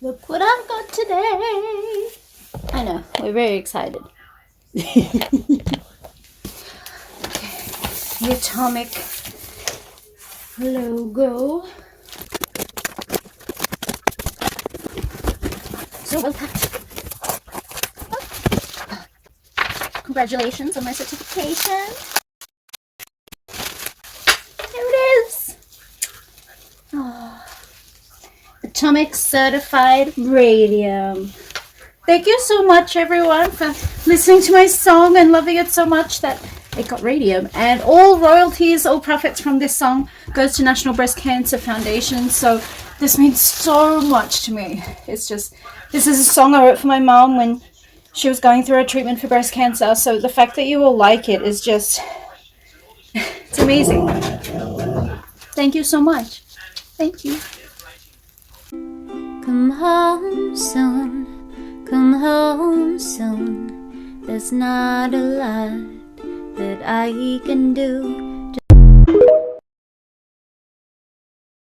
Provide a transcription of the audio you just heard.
Look what I've got today. I know, we're very excited. The atomic logo. So well packed. Congratulations on my certification. There it is. Oh. Atomic Certified Radium. Thank you so much, everyone, for listening to my song and loving it so much that it got radium. And all royalties, all profits from this song goes to National Breast Cancer Foundation. So this means so much to me. It's just, this is a song I wrote for my mom when she was going through her treatment for breast cancer. So the fact that you all like it is just, it's amazing. Thank you so much. Thank you. Come home soon, come home soon. There's not a lot that I can do